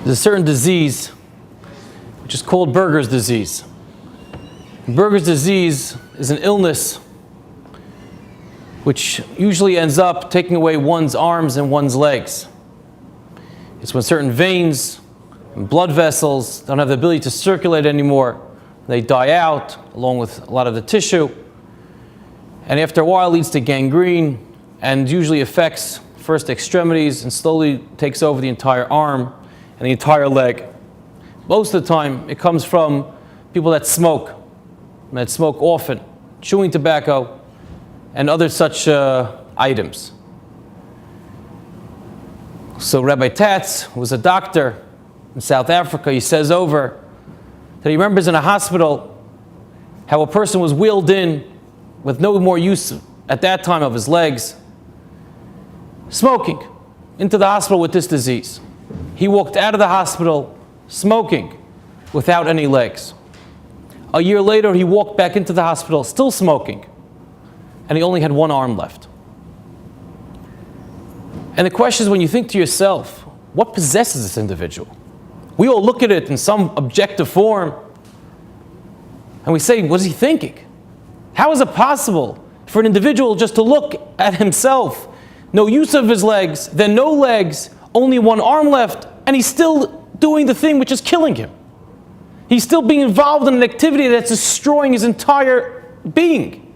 There's a certain disease which is called Berger's disease. Berger's disease is an illness which usually ends up taking away one's arms and one's legs. It's when certain veins and blood vessels don't have the ability to circulate anymore. They die out along with a lot of the tissue, and after a while leads to gangrene and usually affects first extremities and slowly takes over the entire arm and the entire leg. Most of the time it comes from people that smoke often, chewing tobacco and other such items. So Rabbi Tatz, who was a doctor in South Africa, he says over that he remembers in a hospital how a person was wheeled in with no more use at that time of his legs, smoking, into the hospital with this disease. He walked out of the hospital smoking without any legs. A year later, he walked back into the hospital still smoking, and he only had one arm left. And the question is, when you think to yourself, what possesses this individual? We all look at it in some objective form, and we say, what is he thinking? How is it possible for an individual just to look at himself, no use of his legs, then no legs, only one arm left, and he's still doing the thing which is killing him? He's still being involved in an activity that's destroying his entire being.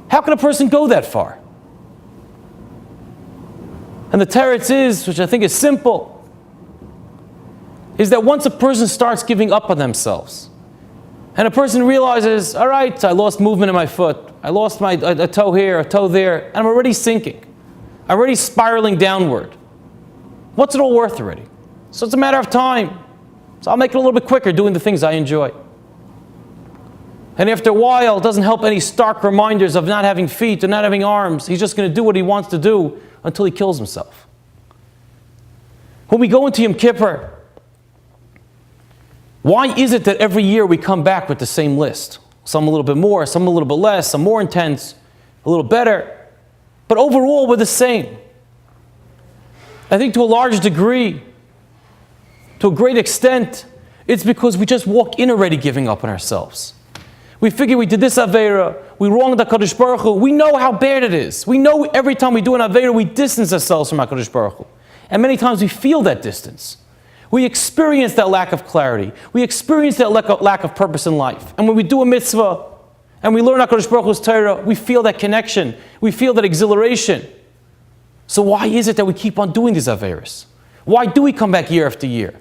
How can a person go that far? And the teretz is, which I think is simple, is that once a person starts giving up on themselves, and a person realizes, all right, I lost movement in my foot, I lost a toe here, a toe there, and I'm already sinking. I'm already spiraling downward. What's it all worth already? So it's a matter of time. So I'll make it a little bit quicker doing the things I enjoy. And after a while, it doesn't help any stark reminders of not having feet or not having arms. He's just going to do what he wants to do until he kills himself. When we go into Yom Kippur, why is it that every year we come back with the same list? Some a little bit more, some a little bit less, some more intense, a little better. But overall, we're the same. I think to a large degree, to a great extent, it's because we just walk in already giving up on ourselves. We figure we did this Aveira, we wronged HaKadosh Baruch Hu, we know how bad it is. We know every time we do an Aveira, we distance ourselves from HaKadosh Baruch Hu. And many times we feel that distance. We experience that lack of clarity. We experience that lack of purpose in life. And when we do a mitzvah, and we learn HaKadosh Baruch Hu's Torah, we feel that connection. We feel that exhilaration. So why is it that we keep on doing these Aveiros? Why do we come back year after year?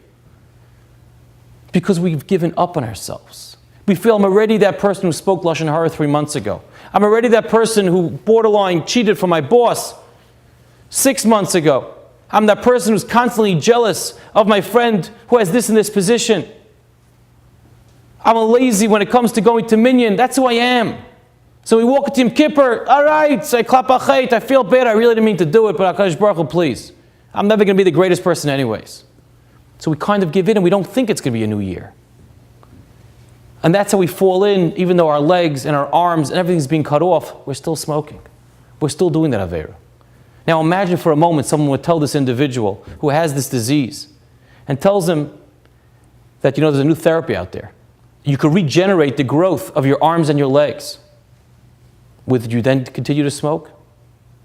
Because we've given up on ourselves. We feel, I'm already that person who spoke Lashon Hara 3 months ago. I'm already that person who borderline cheated for my boss 6 months ago. I'm that person who's constantly jealous of my friend who has this and this position. I'm a lazy when it comes to going to minyan. That's who I am. So we walk into Yom Kippur, all right, say klap achait, I feel bad, I really didn't mean to do it, but HaKadosh Baruch Hu, please. I'm never going to be the greatest person anyways. So we kind of give in and we don't think it's going to be a new year. And that's how we fall in, even though our legs and our arms and everything's being cut off, we're still smoking. We're still doing that Aveira. Now imagine for a moment someone would tell this individual who has this disease and tells him that, there's a new therapy out there. You could regenerate the growth of your arms and your legs. Would you then continue to smoke?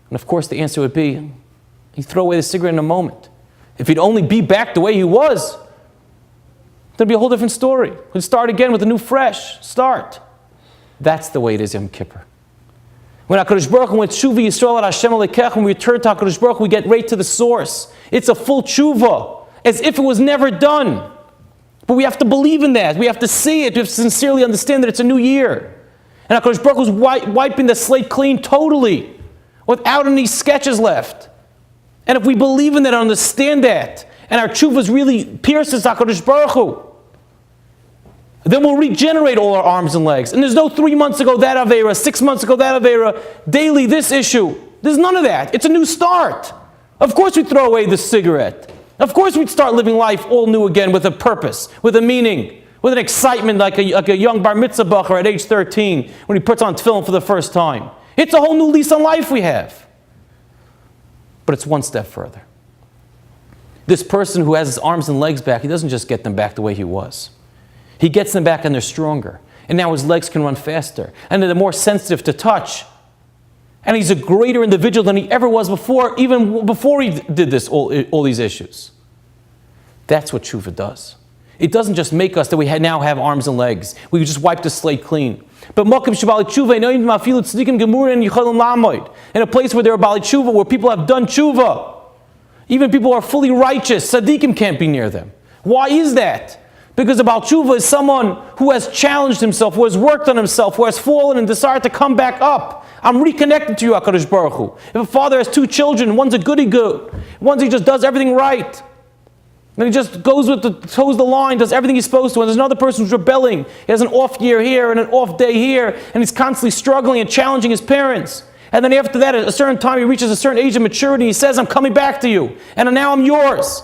And of course the answer would be, he'd throw away the cigarette in a moment. If he'd only be back the way he was, there'd be a whole different story. He'd start again with a new fresh start. That's the way it is Yom Kippur. When HaKadosh Baruch Hu went Tshuva Yisrael at Hashem Alekech, when we return to HaKadosh Baruch Hu, we get right to the source. It's a full tshuva, as if it was never done. But we have to believe in that. We have to see it. We have to sincerely understand that it's a new year. And HaKadosh Baruch Hu is wiping the slate clean totally, without any sketches left. And if we believe in that and understand that, and our tshuva really pierces HaKadosh Baruch Hu, then we'll regenerate all our arms and legs. And there's no 3 months ago that Aveira, 6 months ago that Aveira, daily this issue. There's none of that. It's a new start. Of course we'd throw away the cigarette. Of course we'd start living life all new again with a purpose, with a meaning, with an excitement like a young bar mitzvah bacher at age 13 when he puts on tefillin for the first time. It's a whole new lease on life we have. But it's one step further. This person who has his arms and legs back, he doesn't just get them back the way he was. He gets them back and they're stronger. And now his legs can run faster. And they're more sensitive to touch. And he's a greater individual than he ever was before, even before he did this, all these issues. That's what tshuva does. It doesn't just make us that we now have arms and legs. We just wipe the slate clean. But in a place where there are bali tshuva, where people have done tshuva, even people who are fully righteous, tzaddikim can't be near them. Why is that? Because a bal tshuva is someone who has challenged himself, who has worked on himself, who has fallen and decided to come back up. I'm reconnected to you, HaKadosh Baruch Hu. If a father has 2 children, one's a goody good, one he just does everything right, and he just goes with toes the line, does everything he's supposed to, and there's another person who's rebelling. He has an off year here and an off day here, and he's constantly struggling and challenging his parents. And then after that, at a certain time, he reaches a certain age of maturity, he says, I'm coming back to you, and now I'm yours.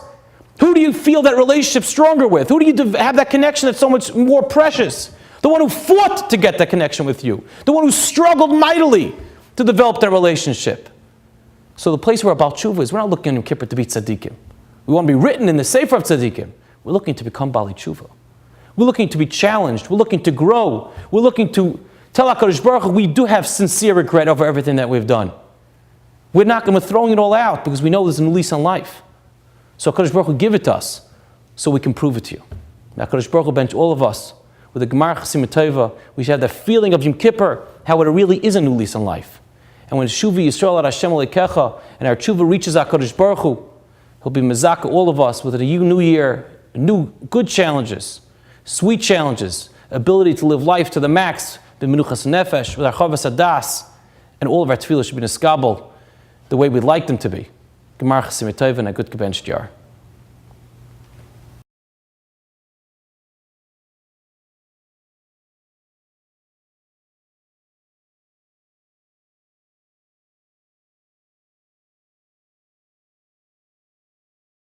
Who do you feel that relationship stronger with? Who do you have that connection that's so much more precious? The one who fought to get that connection with you. The one who struggled mightily to develop that relationship. So the place where our Baal Tshuva is, we're not looking in Yom Kippur to be tzaddikim. We want to be written in the Sefer of tzaddikim. We're looking to become Bali Tshuva. We're looking to be challenged. We're looking to grow. We're looking to tell HaKadosh Baruch Hu we do have sincere regret over everything that we've done. We're not going to throwing it all out because we know there's a new lease on life. So HaKadosh Baruch Hu give it to us so we can prove it to you. HaKadosh Baruch Hu bench all of us with a Gemar Chasim Tova. We should have that feeling of Yom Kippur, how it really is a new lease on life. And when Shuvi Yisrael at Hashem Alekecha and our tshuva reaches HaKadosh Baruch Hu, He'll be mezaka all of us with a new year, new good challenges, sweet challenges, ability to live life to the max, b'menuchas nefesh, with our chavas hadas, and all of our tefillah should be niskabel the way we'd like them to be. Gemar Chasim Tova and a good gebench jar.